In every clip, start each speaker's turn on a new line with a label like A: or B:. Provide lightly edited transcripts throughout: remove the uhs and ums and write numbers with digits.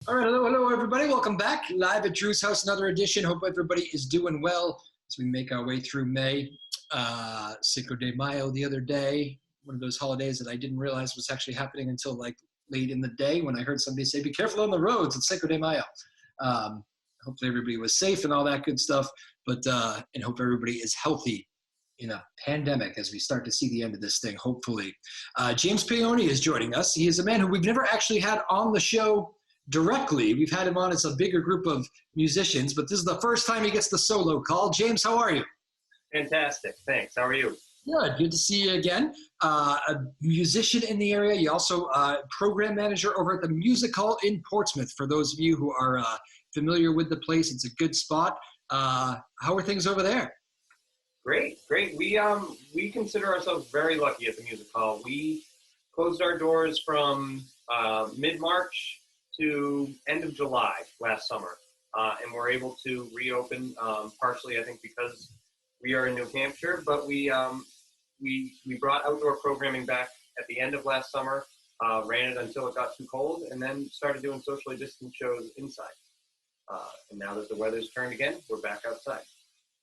A: All right, hello, everybody. Welcome back. Live at Drew's house, another edition. Hope everybody is doing well as we make our way through May. Cinco de Mayo the other day, one of those holidays that I didn't realize was actually happening until like late in the day when I heard somebody say, be careful on the roads, it's Cinco de Mayo. Hopefully everybody was safe and all that good stuff, but and hope everybody is healthy in a pandemic as we start to see the end of this thing, hopefully. James Paone is joining us. He is a man who we've never actually had on the show directly. We've had him on as a bigger group of musicians, but this is the first time he gets the solo call. James, how are you?
B: Fantastic. Thanks. How are you?
A: Good to see you again. A musician in the area. You also program manager over at the Music Hall in Portsmouth. For those of you who are familiar with the place, it's a good spot. How are things over there?
B: Great. We consider ourselves very lucky at the Music Hall. We closed our doors from mid-March to end of July last summer, and we're able to reopen partially, I think, because we are in New Hampshire. But we brought outdoor programming back at the end of last summer, ran it until it got too cold, and then started doing socially distanced shows inside. And now that the weather's turned again, we're back outside.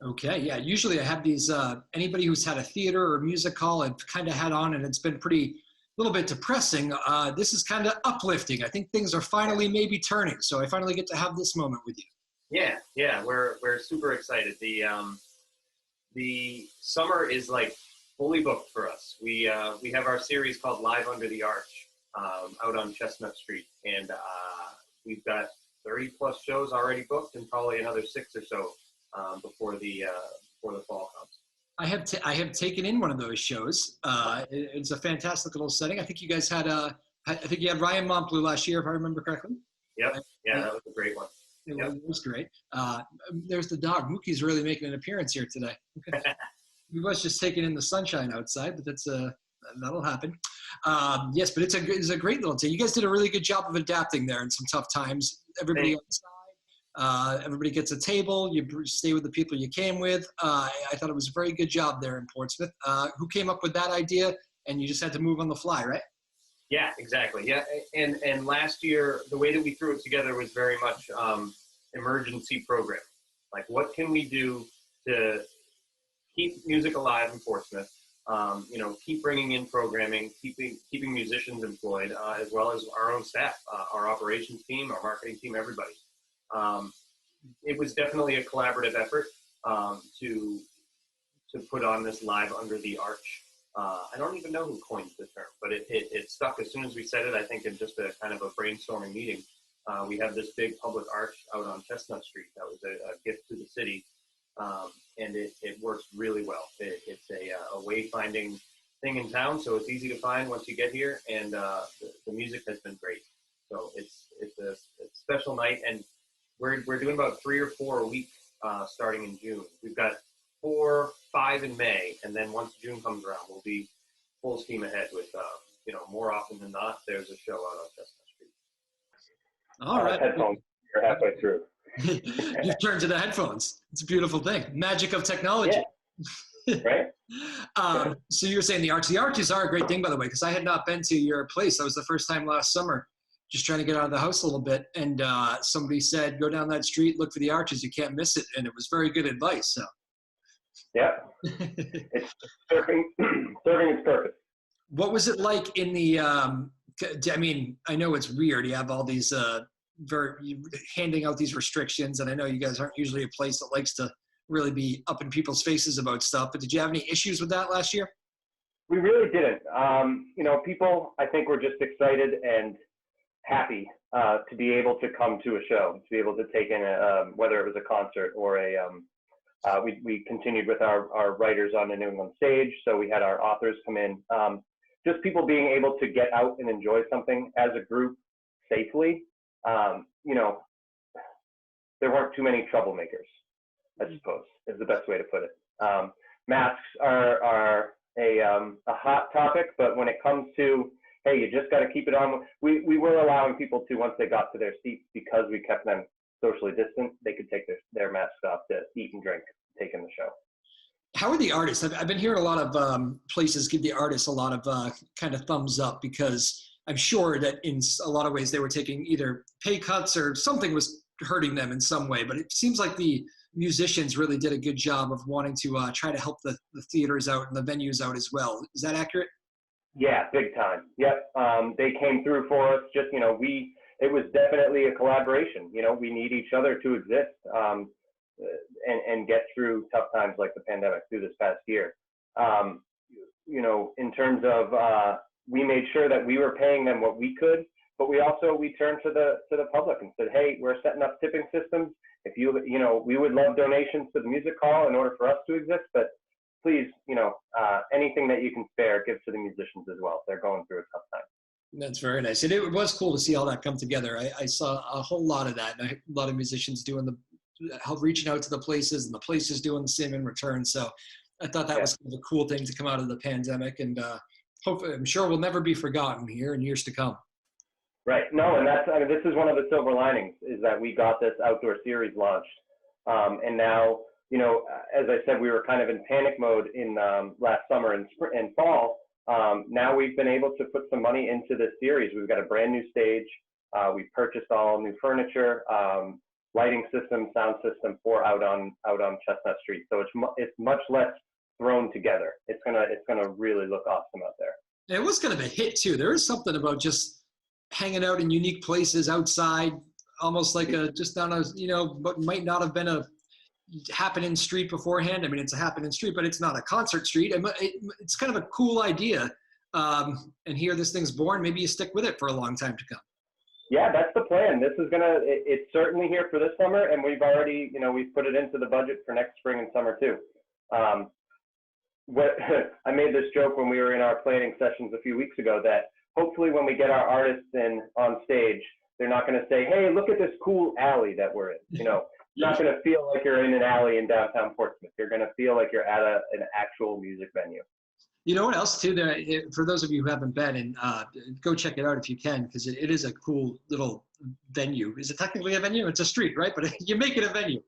A: Okay, yeah. Usually I have these, anybody who's had a theater or a music hall, I've kind of had on, and it's been a little bit depressing. This is kind of uplifting. I think things are finally maybe turning, so I finally get to have this moment with you.
B: Yeah, we're super excited. The summer is like fully booked for us. We have our series called Live Under the Arch out on Chestnut Street, and we've got 30 plus shows already booked, and probably another 6 or so before the fall comes.
A: I have taken in one of those shows. It's a fantastic little setting. I think you guys had I think you had Ryan Montbleu last year, if I remember correctly.
B: Yep. Yeah, that was a great one.
A: It was great. There's the dog. Mookie's really making an appearance here today. He was just taking in the sunshine outside, but that'll happen. Yes, but it's a great little thing. You guys did a really good job of adapting there in some tough times. Everybody outside, everybody gets a table. You stay with the people you came with. I thought it was a very good job there in Portsmouth. Who came up with that idea? And you just had to move on the fly, right?
B: Yeah, exactly. Yeah, and last year, the way that we threw it together was very much emergency program. Like, what can we do to keep music alive in Portsmouth? Keep bringing in programming, keeping musicians employed, as well as our own staff, our operations team, our marketing team, everybody. It was definitely a collaborative effort to put on this Live Under the Arch. I don't even know who coined the term, but it stuck as soon as we said it. I think in just a kind of a brainstorming meeting. We have this big public arch out on Chestnut Street that was a gift to the city, and it works really well. It's a wayfinding thing in town, so it's easy to find once you get here, and the music has been great. So it's a special night, and we're doing about 3 or 4 a week starting in June. We've got 4, 5 in May, and then once June comes around, we'll be full steam ahead with, more often than not, there's a show out on Chestnut Street.
A: All right.
C: Headphones, you're halfway through.
A: You've turned to the headphones. It's a beautiful thing. Magic of technology.
C: Yeah. Right?
A: So you were saying the arch. The arches are a great thing, by the way, because I had not been to your place. That was the first time last summer, just trying to get out of the house a little bit. And somebody said, go down that street, look for the arches. You can't miss it. And it was very good advice. So.
C: Yeah. It's serving its purpose.
A: What was it like in the, I know it's weird. You have all these, handing out these restrictions. And I know you guys aren't usually a place that likes to really be up in people's faces about stuff. But did you have any issues with that last year?
C: We really didn't. People, I think, were just excited and happy to be able to come to a show, to be able to take in whether it was a concert or we continued with our writers on the New England stage. So we had our authors come in. Just people being able to get out and enjoy something as a group safely. There weren't too many troublemakers, I suppose, is the best way to put it. Masks are a hot topic, but when it comes to, hey, you just got to keep it on. We were allowing people to, once they got to their seats, because we kept them socially distant, they could take their masks off to eat and drink, take in the show.
A: How are the artists? I've been hearing a lot of places give the artists a lot of kind of thumbs up because I'm sure that in a lot of ways they were taking either pay cuts or something was hurting them in some way. But it seems like the musicians really did a good job of wanting to try to help the theaters out and the venues out as well. Is that accurate?
C: Yeah, big time. Yep. They came through for us. Just, it was definitely a collaboration. We need each other to exist, and get through tough times like the pandemic through this past year. In terms of, we made sure that we were paying them what we could, but we turned to the public and said, hey, we're setting up tipping systems. If we would love donations to the music hall in order for us to exist, but please, anything that you can spare, give to the musicians as well. They're going through a tough time.
A: That's very nice. And it was cool to see all that come together. I saw a whole lot of that. And a lot of musicians reaching out to the places, and the places doing the same in return. So I thought that was kind of a cool thing to come out of the pandemic. And hopefully, I'm sure will never be forgotten here in years to come.
C: Right. No, and this is one of the silver linings, is that we got this outdoor series launched. And now, as I said, we were kind of in panic mode in last summer and fall. Now we've been able to put some money into this series. We've got a brand new stage. We purchased all new furniture, lighting system, sound system for out on Chestnut Street. So it's much less thrown together. It's gonna really look awesome out there.
A: It was kind of a hit too. There is something about just hanging out in unique places outside, almost like just on a what might not have been a happening street beforehand. I mean, it's a happening street, but it's not a concert street. It's kind of a cool idea. And here this thing's born. Maybe you stick with it for a long time to come.
C: Yeah, that's the plan. This is it's certainly here for this summer, and we've already, we've put it into the budget for next spring and summer too. I made this joke when we were in our planning sessions a few weeks ago, that hopefully when we get our artists in on stage, they're not going to say, hey, look at this cool alley that we're in. You're not going to feel like you're in an alley in downtown Portsmouth. You're going to feel like you're at an actual music venue.
A: You know what else too? For those of you who haven't been, and go check it out if you can, because it is a cool little venue. Is it technically a venue? It's a street, right? But you make it a venue.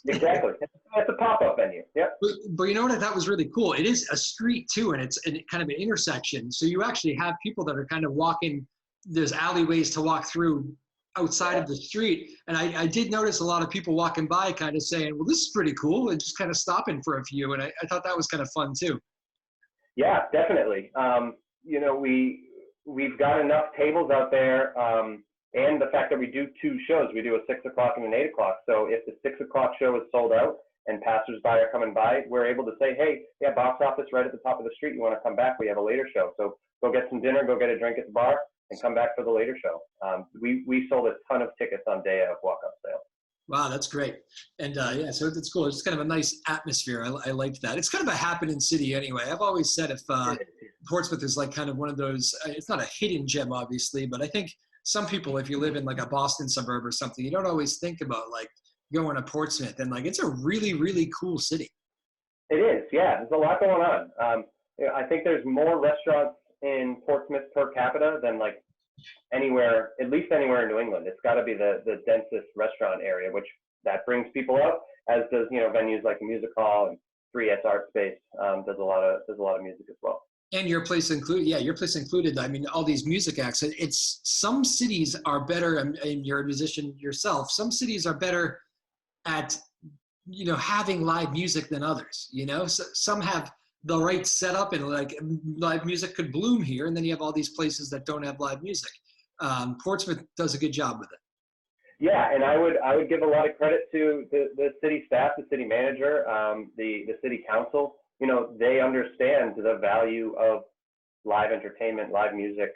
C: Exactly. It's a pop-up venue. Yep.
A: But you know what? That was really cool. It is a street too, and it's kind of an intersection. So you actually have people that are kind of walking. There's alleyways to walk through outside of the street. And I did notice a lot of people walking by kind of saying, well, this is pretty cool, and just kind of stopping for a few. And I thought that was kind of fun too. Yeah,
C: definitely. We've got enough tables out there, and the fact that we do two shows. We do a 6 o'clock and an 8 o'clock. So if the 6 o'clock show is sold out and passersby are coming by, we're able to say, hey, yeah, box office right at the top of the street. You want to come back? We have a later show. So go get some dinner, go get a drink at the bar, and come back for the later show. We sold a ton of tickets on day of walk-up sale.
A: Wow, that's great. And so it's cool. It's kind of a nice atmosphere. I liked that. It's kind of a happening city anyway. I've always said if Portsmouth is like kind of one of those, it's not a hidden gem, obviously, but I think some people, if you live in like a Boston suburb or something, you don't always think about like going to Portsmouth, and like it's a really, really cool city.
C: It is, yeah. There's a lot going on. I think there's more restaurants in Portsmouth per capita than like anywhere, at least anywhere in New England. It's got to be the densest restaurant area, which that brings people out, as does venues like the Music Hall and 3S Art Space. Does a lot of music as well.
A: And your place included, your place included. I mean, all these music acts. It's some cities are better, and you're a musician yourself. Some cities are better at having live music than others. So some have the right setup, and like live music could bloom here, and then you have all these places that don't have live music. Portsmouth does a good job with it. Yeah,
C: and I would give a lot of credit to the city staff, the city manager, the city council. They understand the value of live entertainment, live music,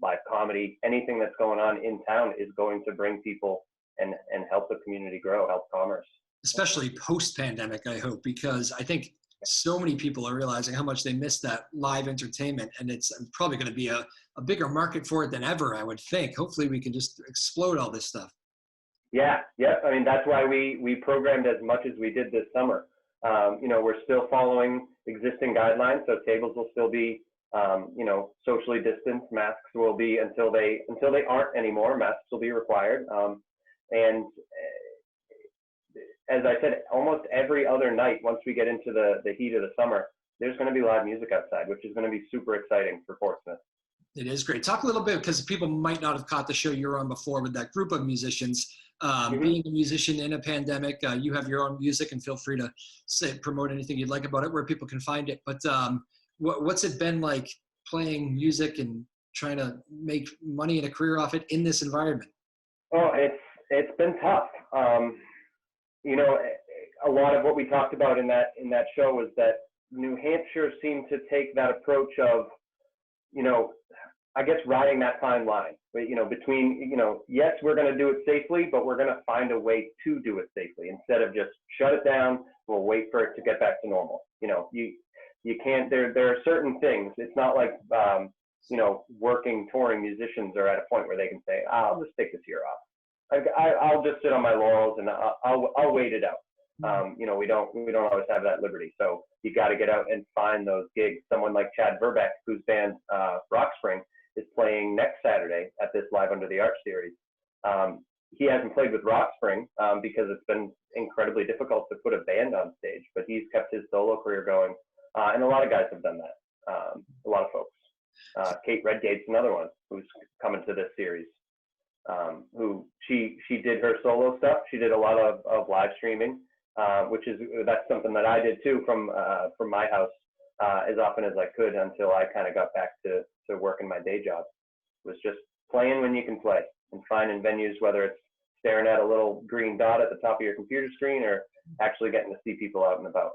C: live comedy. Anything that's going on in town is going to bring people and help the community grow, help commerce. Especially
A: post-pandemic, I hope, because I think so many people are realizing how much they miss that live entertainment, and it's probably going to be a bigger market for it than ever, I would think. Hopefully we can just explode all this stuff.
C: Yeah. I mean, that's why we programmed as much as we did this summer. We're still following existing guidelines, so tables will still be, socially distanced. Masks will be until they aren't anymore. Masks will be required. And as I said, almost every other night, once we get into the heat of the summer, there's going to be live music outside, which is going to be super exciting for Portsmouth.
A: It is great. Talk a little bit, because people might not have caught the show you were on before with that group of musicians. Being a musician in a pandemic, you have your own music, and feel free to promote anything you'd like about it, where people can find it. But what's it been like playing music and trying to make money and a career off it in this environment?
C: Oh, it's been tough. You know, a lot of what we talked about in that show was that New Hampshire seemed to take that approach of, you know, I guess riding that fine line, you know, between, you know, yes, we're going to do it safely, but we're going to find a way to do it safely instead of just shut it down. We'll wait for it to get back to normal. You know, you can't, there are certain things. It's not like, you know, working touring musicians are at a point where they can say, I'll just take this year off. I'll just sit on my laurels and I'll wait it out. You know, we don't always have that liberty. So you got to get out and find those gigs. Someone like Chad Verbeck, whose band Rock Spring is playing next Saturday at this Live Under the Arch series. He hasn't played with Rock Spring because it's been incredibly difficult to put a band on stage, but he's kept his solo career going. And a lot of guys have done that. A lot of folks. Kate Redgate's another one who's coming to this series. Who she did her solo stuff. She did a lot of live streaming, that's something that I did too from my house as often as I could until I kind of got back to working my day job. It was just playing when you can play and finding venues, whether it's staring at a little green dot at the top of your computer screen or actually getting to see people out and about.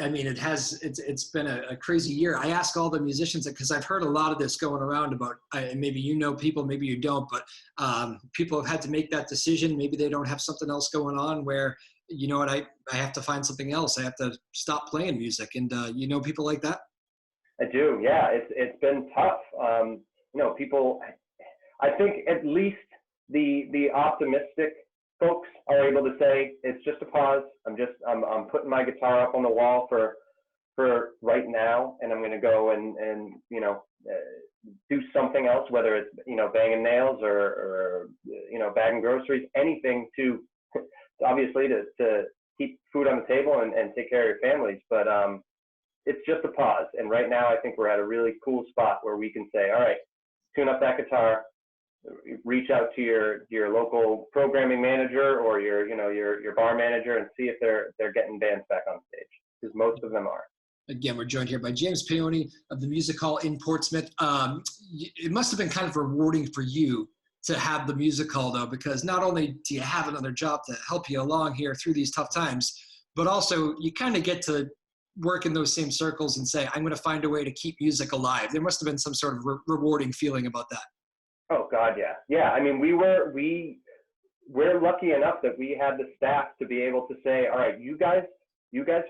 A: I mean, it's been a crazy year. I ask all the musicians, because I've heard a lot of this going around about, maybe you know people, maybe you don't, but people have had to make that decision. Maybe they don't have something else going on where, you know what, I have to find something else. I have to stop playing music. And you know people like that?
C: I do, yeah. It's been tough. You know, people, I think at least the optimistic folks are able to say, it's just a pause. I'm putting my guitar up on the wall for right now, and I'm going to go and you know, do something else, whether it's, you know, banging nails or you know, bagging groceries, anything to obviously to keep food on the table and take care of your families. But it's just a pause. And right now I think we're at a really cool spot where we can say, all right, tune up that guitar, reach out to your local programming manager or your bar manager and see if they're getting bands back on stage, because most of them are.
A: Again, we're joined here by James Peony of the Music Hall in Portsmouth. It must have been kind of rewarding for you to have the Music Hall, though, because not only do you have another job to help you along here through these tough times, but also you kind of get to work in those same circles and say, I'm going to find a way to keep music alive. There must have been some sort of rewarding feeling about that.
C: Oh God, yeah. Yeah, I mean, we're lucky enough that we had the staff to be able to say, all right, you guys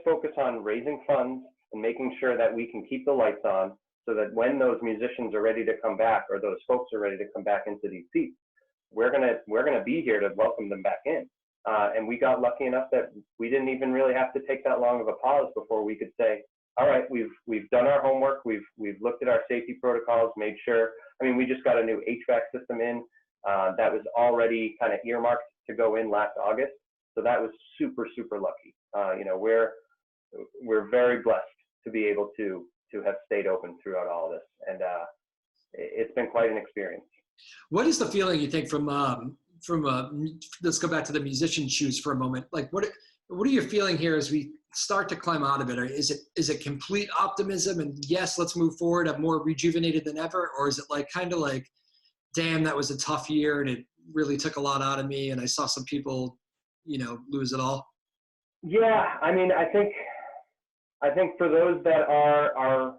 C: focus on raising funds and making sure that we can keep the lights on so that when those musicians are ready to come back or those folks are ready to come back into these seats, we're gonna be here to welcome them back in. And we got lucky enough that we didn't even really have to take that long of a pause before we could say, all right, we've done our homework, we've looked at our safety protocols, made sure. I mean, we just got a new HVAC system in that was already kind of earmarked to go in last August. So that was super, super lucky. You know, we're very blessed to be able to have stayed open throughout all of this. And it's been quite an experience.
A: What is the feeling you think from let's go back to the musician's shoes for a moment. Like, what are you feeling here as we start to climb out of it? Or is it complete optimism and yes, let's move forward, I'm more rejuvenated than ever? Or is it like kind of like, damn, that was a tough year and it really took a lot out of me and I saw some people, you know, lose it all?
C: Yeah, I mean, I think for those that are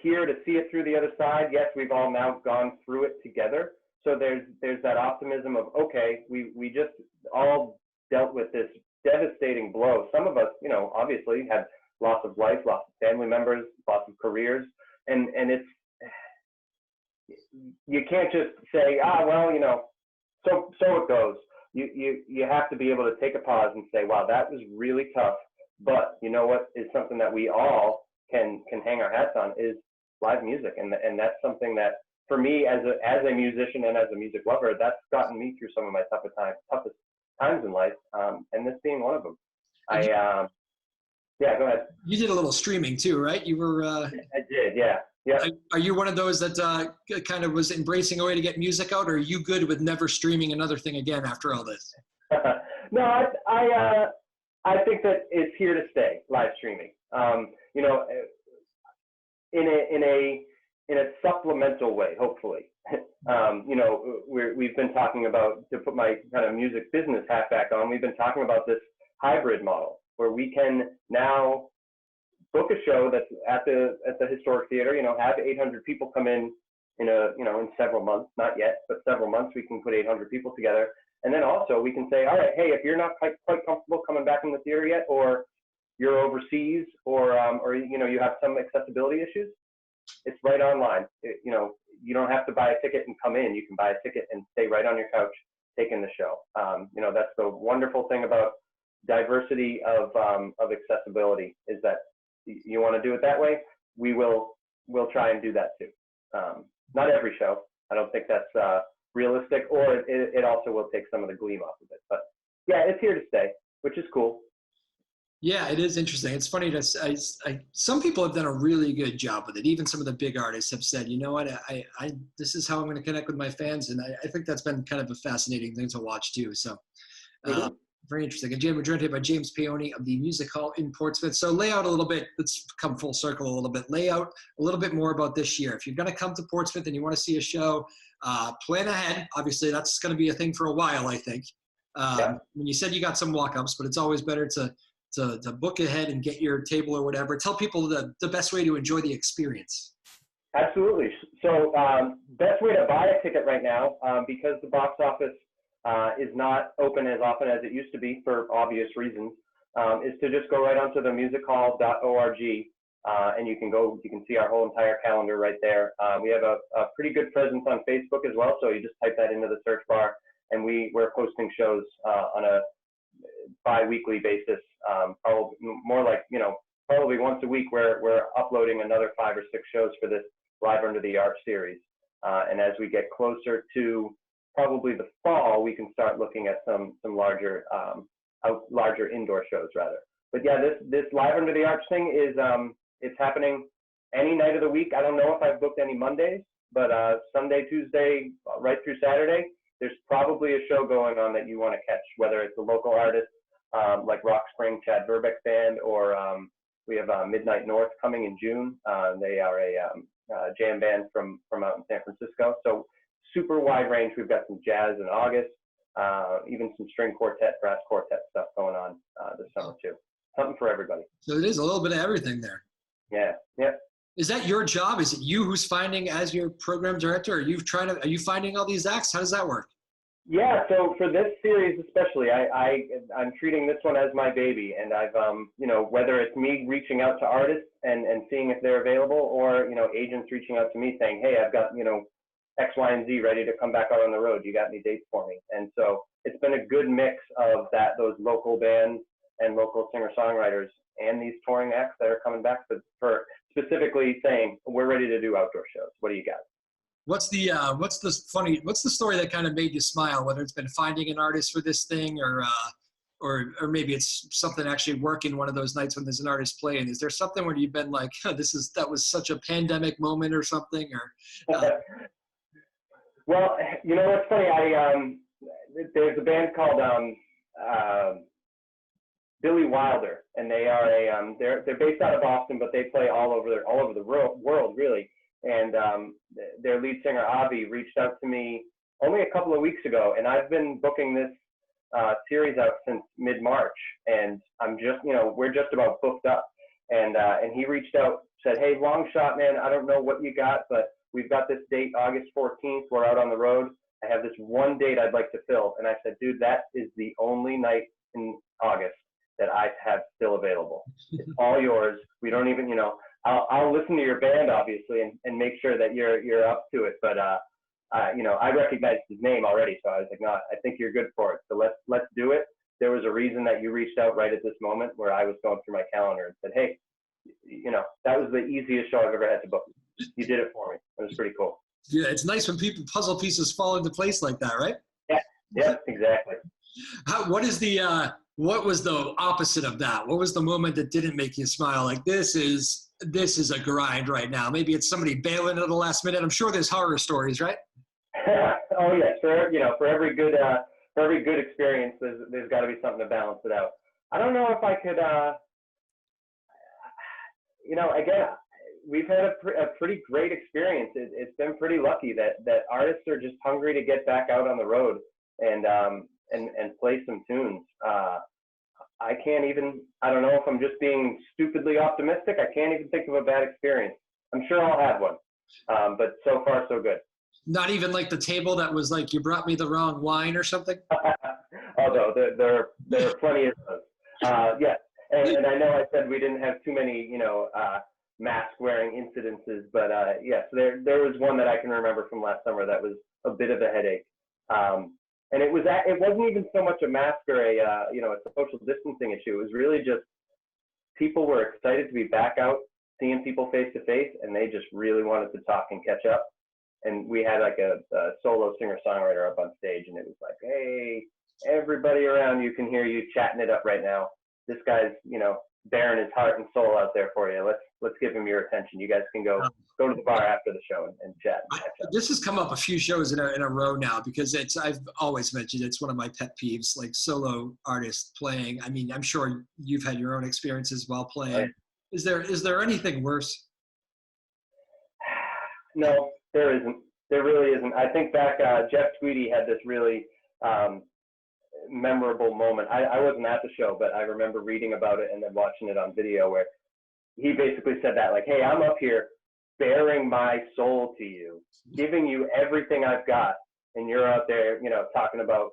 C: here to see it through the other side, yes, we've all now gone through it together. So there's that optimism of, okay, we just all dealt with this devastating blow. Some of us, you know, obviously had loss of life, loss of family members, loss of careers, and it's, you can't just say, well, you know, so it goes. You have to be able to take a pause and say, wow, that was really tough. But you know what is something that we all can hang our hats on is live music, and that's something that for me as a musician and as a music lover, that's gotten me through some of my toughest times in life, and this being one of them. Yeah, go ahead.
A: You did a little streaming too, right? You were.
C: I did, yeah. Yeah.
A: Are you one of those that kind of was embracing a way to get music out, or are you good with never streaming another thing again after all this?
C: No, I think that it's here to stay, live streaming. You know, in a supplemental way, hopefully. You know, we've been talking about, to put my kind of music business hat back on, we've been talking about this hybrid model where we can now book a show that's at the historic theater, you know, have 800 people come in in several months, not yet, but several months, we can put 800 people together. And then also we can say, all right, hey, if you're not quite comfortable coming back in the theater yet, or you're overseas, or you know, you have some accessibility issues, it's right online. You know, you don't have to buy a ticket and come in. You can buy a ticket and stay right on your couch, taking the show. You know, that's the wonderful thing about diversity of accessibility, is that you want to do it that way, we'll try and do that too. Not every show. I don't think that's realistic, or it also will take some of the gleam off of it. But yeah, it's here to stay, which is cool.
A: Yeah, it is interesting. It's funny some people have done a really good job with it. Even some of the big artists have said, you know what, this is how I'm going to connect with my fans. And I think that's been kind of a fascinating thing to watch too. So very interesting. Again, we're joined here by James Peony of the Music Hall in Portsmouth. So lay out a little bit, let's come full circle a little bit, lay out a little bit more about this year. If you're going to come to Portsmouth and you want to see a show, plan ahead. Obviously, that's going to be a thing for a while, I think. When you said you got some walk-ups, but it's always better to book ahead and get your table or whatever. Tell people the best way to enjoy the experience.
C: Absolutely. So best way to buy a ticket right now, because the box office is not open as often as it used to be for obvious reasons, is to just go right onto the musichall.org, and you can see our whole entire calendar right there. We have a pretty good presence on Facebook as well, so you just type that into the search bar, and we're posting shows on a bi-weekly basis, probably more like, you know, probably once a week. We're uploading another 5 or 6 shows for this Live Under the Arch series, and as we get closer to probably the fall, we can start looking at some larger indoor shows rather. But yeah, this Live Under the Arch thing is it's happening any night of the week. I don't know if I've booked any Mondays, but Sunday, Tuesday, right through Saturday, there's probably a show going on that you want to catch, whether it's a local artist like Rock Spring Chad Verbeck Band, or we have Midnight North coming in June. They are a jam band from out in San Francisco. So super wide range. We've got some jazz in August, even some string quartet, brass quartet stuff going on this summer too. Something for everybody.
A: So it is a little bit of everything there.
C: Yeah, yeah.
A: Is that your job? Is it you who's finding, as your program director? Are you finding all these acts? How does that work?
C: Yeah, so for this series especially, I'm treating this one as my baby, and I've you know, whether it's me reaching out to artists and seeing if they're available, or, you know, agents reaching out to me saying, hey, I've got, you know, X, Y, and Z ready to come back out on the road. You got any dates for me? And so it's been a good mix of those local bands and local singer-songwriters and these touring acts that are coming back for specifically saying, we're ready to do outdoor shows. What do you got?
A: What's the story that kind of made you smile, whether it's been finding an artist for this thing, or maybe it's something actually working one of those nights when there's an artist playing? Is there something where you've been like, that was such a pandemic moment or something? Or
C: Well, you know what's funny? There's a band called Billy Wilder, and they are they're based out of Boston, but they play all over the world really. And their lead singer Avi reached out to me only a couple of weeks ago, and I've been booking this series out since mid-March, and I'm just, you know, we're just about booked up. And he reached out, said, hey, long shot, man, I don't know what you got, but we've got this date, August 14th. We're out on the road. I have this one date I'd like to fill. And I said, dude, that is the only night in August that I have still available. It's all yours. We don't even, you know, I'll listen to your band, obviously, and make sure that you're up to it. But, you know, I recognized his name already. So I was like, no, I think you're good for it. So let's do it. There was a reason that you reached out right at this moment, where I was going through my calendar and said, hey, you know, that was the easiest show I've ever had to book. You did it for me. It was pretty cool.
A: Yeah, it's nice when puzzle pieces fall into place like that, right?
C: Yeah, exactly.
A: What is the What was the opposite of that? What was the moment that didn't make you smile? Like, this is a grind right now. Maybe it's somebody bailing at the last minute. I'm sure there's horror stories, right?
C: Oh yes, for every good experience, there's got to be something to balance it out. I don't know if I could. Again, we've had a pretty great experience. It's been pretty lucky that artists are just hungry to get back out on the road and play some tunes. I can't even. I don't know if I'm just being stupidly optimistic. I can't even think of a bad experience. I'm sure I'll have one, but so far so good.
A: Not even like the table that was like, you brought me the wrong wine or something?
C: Although there are plenty of those. Yeah, and I know I said we didn't have too many, mask-wearing incidences, but yes, there was one that I can remember from last summer that was a bit of a headache. And it wasn't even so much a mask or a social distancing issue. It was really just people were excited to be back out, seeing people face to face, and they just really wanted to talk and catch up. And we had like a solo singer-songwriter up on stage, and it was like, hey, everybody around you can hear you chatting it up right now. This guy's, bearing his heart and soul out there for you. Let's give him your attention. You guys can go to the bar after the show and chat. And catch up.
A: This has come up a few shows in a row now, because I've always mentioned it's one of my pet peeves, like solo artists playing. I mean, I'm sure you've had your own experiences while playing. Right. Is there anything worse?
C: No, there isn't. There really isn't. I think back, Jeff Tweedy had this really memorable moment. I wasn't at the show, but I remember reading about it and then watching it on video, where he basically said that, like, hey, I'm up here bearing my soul to you, giving you everything I've got, and you're out there, talking about,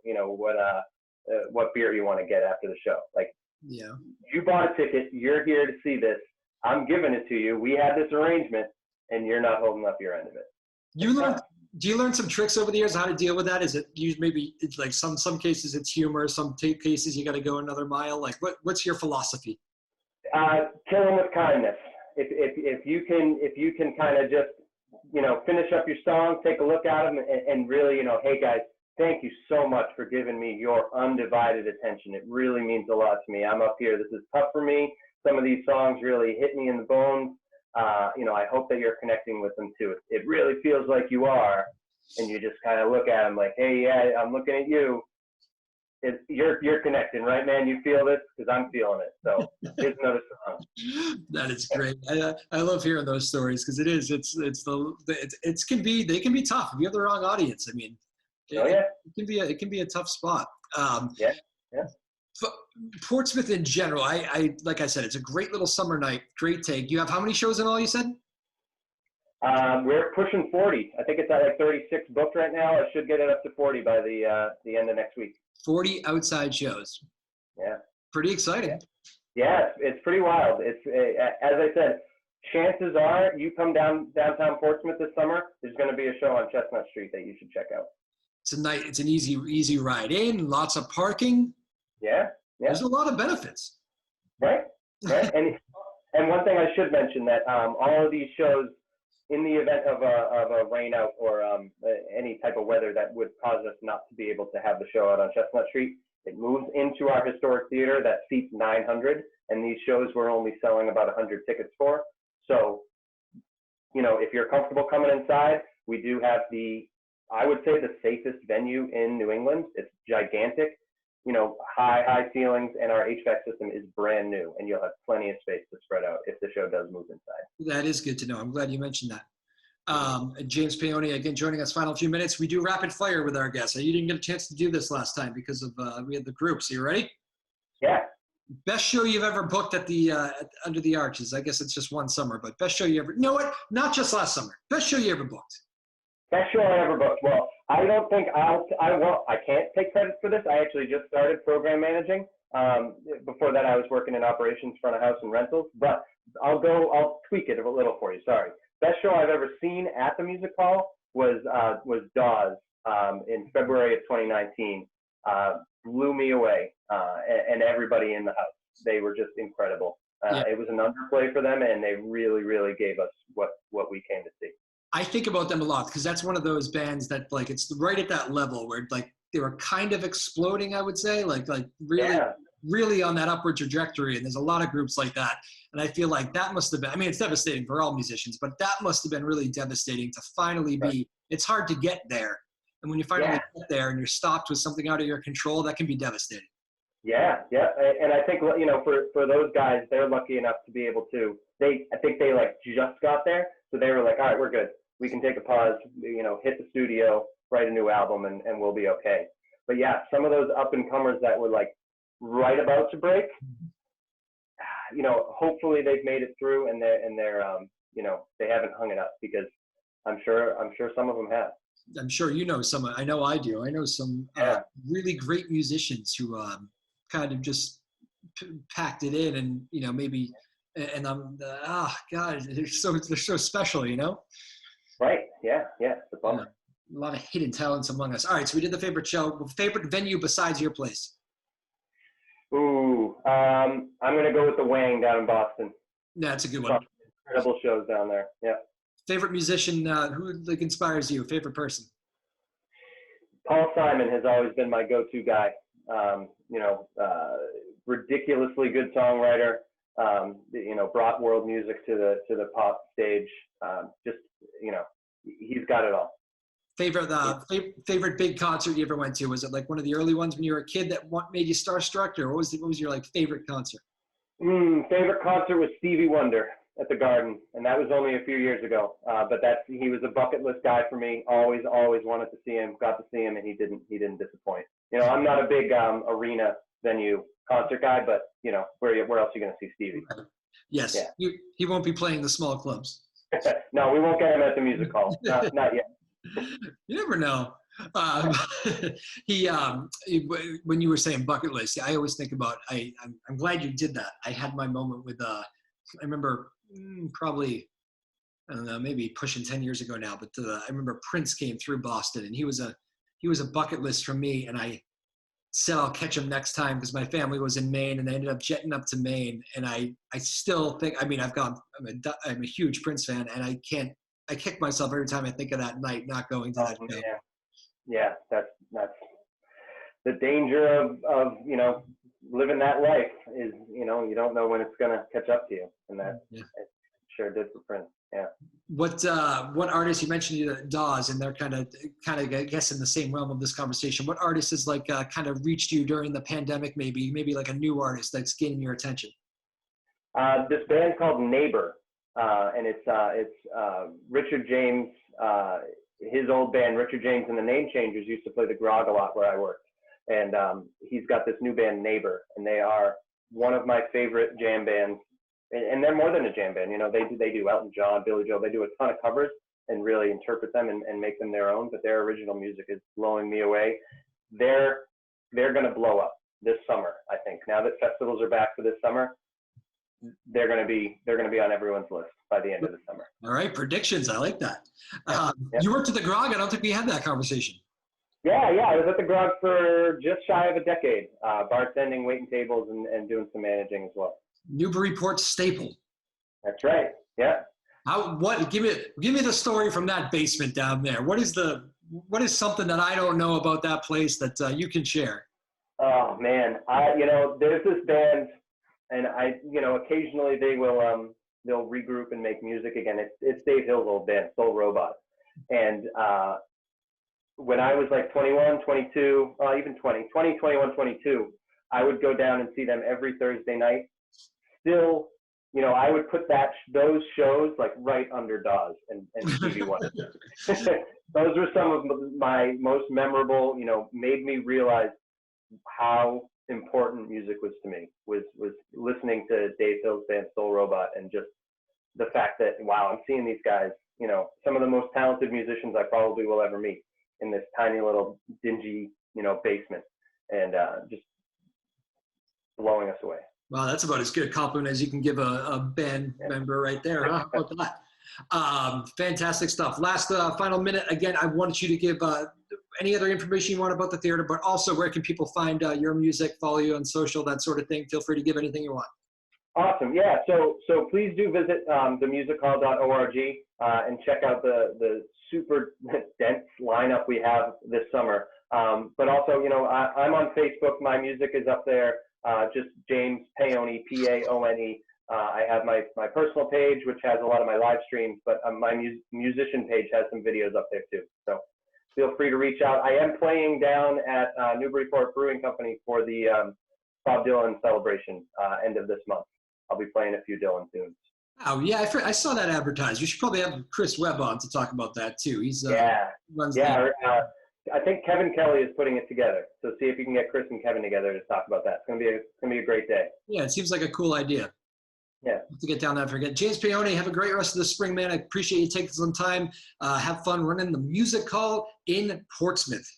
C: what beer you want to get after the show. Like,
A: yeah,
C: you bought a ticket, you're here to see this, I'm giving it to you, we had this arrangement, and you're not holding up your end of it.
A: Do you learn some tricks over the years on how to deal with that? Is it maybe it's like some cases it's humor, some cases you got to go another mile? Like, what's your philosophy?
C: Kill them with kindness. If you can kind of just finish up your song, take a look at them, and really hey guys, thank you so much for giving me your undivided attention. It really means a lot to me. I'm up here. This is tough for me. Some of these songs really hit me in the bones. I hope that you're connecting with them too. It really feels like you are, and you just kind of look at them like, hey, yeah, I'm looking at you. You're connecting, right, man? You feel this because I'm feeling it. So here's another song.
A: That is great. I love hearing those stories, because they can be tough if you have the wrong audience. I mean, it can be a tough spot.
C: Yeah.
A: Portsmouth in general, I like I said, it's a great little summer night. Great take. You have how many shows in all, you said?
C: We're pushing 40. I think it's at like 36 booked right now. I should get it up to 40 by the end of next week. 40
A: outside shows.
C: Yeah.
A: Pretty exciting.
C: Yeah, it's pretty wild. It's as I said, chances are you come downtown Portsmouth this summer, there's going to be a show on Chestnut Street that you should check out.
A: It's an easy ride in, lots of parking.
C: Yeah.
A: There's a lot of benefits.
C: Right. And one thing I should mention, that all of these shows, in the event of a rain out or any type of weather that would cause us not to be able to have the show out on Chestnut Street, it moves into our historic theater that seats 900, and these shows we're only selling about 100 tickets for. So, if you're comfortable coming inside, we do have I would say the safest venue in New England. It's gigantic. High ceilings, and our HVAC system is brand new, and you'll have plenty of space to spread out if the show does move inside.
A: That is good to know. I'm glad you mentioned that. James Peony, again, joining us final few minutes. We do rapid fire with our guests. You didn't get a chance to do this last time because of we had the groups. Are you ready?
C: Yeah.
A: Best show you've ever booked at the Under the Arches. I guess it's just one summer, but best show you ever. You know what? Not just last summer. Best show you ever booked.
C: Best show I ever booked. Well, I don't think I can't take credit for this. I actually just started program managing. Before that, I was working in operations, front of house, and rentals. But I'll tweak it a little for you. Sorry. Best show I've ever seen at the music hall was Dawes in February of 2019. Blew me away, and everybody in the house. They were just incredible. It was an underplay for them, and they really, really gave us what we came to see.
A: I think about them a lot, because that's one of those bands that, like, it's right at that level where, like, they were kind of exploding, I would say, like really really on that upward trajectory. And there's a lot of groups like that. And I feel like that must have been, I mean, it's devastating for all musicians, but that must have been really devastating to finally be, it's hard to get there. And when you finally get there and you're stopped with something out of your control, that can be devastating.
C: Yeah. And I think, you know, for those guys, they're lucky enough to be able to, I think they like just got there. So they were like, all right, we're good. We can take a pause, you know, hit the studio, write a new album, and we'll be okay. But yeah, some of those up and comers that were like right about to break, you know, hopefully they've made it through and they're you know, they haven't hung it up, because I'm sure some of them have.
A: I'm sure you know some. I know I do. I know some really great musicians who kind of just packed it in, and you know, maybe. And I'm God, they're so special, you know.
C: Right. Yeah. It's a bummer.
A: A lot of hidden talents among us. All right, so we did the favorite show. Favorite venue besides your place?
C: Ooh, I'm gonna go with the Wang down in Boston.
A: Yeah, that's a good one.
C: Incredible shows down there. Yeah.
A: Favorite musician, who like inspires you? Favorite person?
C: Paul Simon has always been my go-to guy. You know, ridiculously good songwriter. You know, brought world music to the pop stage. Just, you know, he's got it all. Favorite big concert you ever went to? Was it like one of the early ones when you were a kid that made you starstruck, or what was your like favorite concert? Favorite concert was Stevie Wonder at the Garden, and that was only a few years ago. But he was a bucket list guy for me. Always wanted to see him. Got to see him, and he didn't disappoint. You know, I'm not a big arena venue concert guy, but you know, where else are you going to see Stevie?
A: Yes, yeah. He won't be playing the small clubs.
C: No, we won't get him at the music hall. Not yet.
A: You never know. When you were saying bucket list, I always think about. I'm glad you did that. I had my moment with. I remember probably, I don't know, maybe pushing 10 years ago now, but I remember Prince came through Boston, and he was a bucket list for me, and I said I'll catch him next time because my family was in Maine, and they ended up jetting up to Maine. And I still think, I mean, I'm a huge Prince fan, and I kick myself every time I think of that night not going to that show.
C: Yeah, that's the danger of you know, living that life is, you know, you don't know when it's gonna catch up to you, and that it sure did for Prince. Yeah.
A: What artists, you mentioned Dawes, and they're kind of I guess in the same realm of this conversation. What artists has like kind of reached you during the pandemic? Maybe like a new artist that's gaining your attention.
C: This band called Neighbor, and it's Richard James, his old band, Richard James and the Name Changers, used to play the Grog a lot where I worked, and he's got this new band Neighbor, and they are one of my favorite jam bands. And they're more than a jam band, you know. They do Elton John, Billy Joel. They do a ton of covers and really interpret them and make them their own. But their original music is blowing me away. They're gonna blow up this summer, I think. Now that festivals are back for this summer, they're gonna be on everyone's list by the end of the summer.
A: All right, predictions. I like that. You worked at the Grog. I don't think we had that conversation.
C: Yeah. I was at the Grog for just shy of a decade, bartending, waiting tables, and doing some managing as well.
A: Newburyport staple.
C: That's right. Yeah.
A: Give me the story from that basement down there. What is something that I don't know about that place that you can share?
C: Oh man, there's this band, and occasionally they'll regroup and make music again. It's Dave Hill's old band, Soul Robot, and when I was like 21, 22, even 20, 21, 22, I would go down and see them every Thursday night. Still, I would put those shows like right under Dawes and Stevie Wonder. Those were some of my most memorable, made me realize how important music was to me, was listening to Dave Hill's band Soul Robot, and just the fact that, wow, I'm seeing these guys, some of the most talented musicians I probably will ever meet in this tiny little dingy, basement, and just blowing us away.
A: Wow, that's about as good a compliment as you can give a band member right there. Huh? How about that? Fantastic stuff. Last final minute. Again, I wanted you to give any other information you want about the theater, but also where can people find your music, follow you on social, that sort of thing. Feel free to give anything you want. Awesome.
C: Yeah. So please do visit themusichall.org and check out the super dense lineup we have this summer. But also, I'm on Facebook. My music is up there. just James Paone, Paone. I have my personal page, which has a lot of my live streams, but my musician page has some videos up there too. So feel free to reach out. I am playing down at Newburyport Brewing Company for the Bob Dylan celebration end of this month. I'll be playing a few Dylan tunes.
A: Oh yeah, I saw that advertised. You should probably have Chris Webb on to talk about that too. He's runs
C: I think Kevin Kelly is putting it together. So see if you can get Chris and Kevin together to talk about that. It's gonna be a great day.
A: Yeah, it seems like a cool idea.
C: Yeah.
A: To get down there and forget. James Peony, have a great rest of the spring, man. I appreciate you taking some time. Have fun running the music hall in Portsmouth.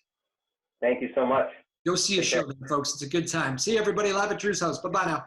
C: Thank you so much.
A: Go see a show, folks. It's a good time. See everybody live at Drew's house. Bye-bye now.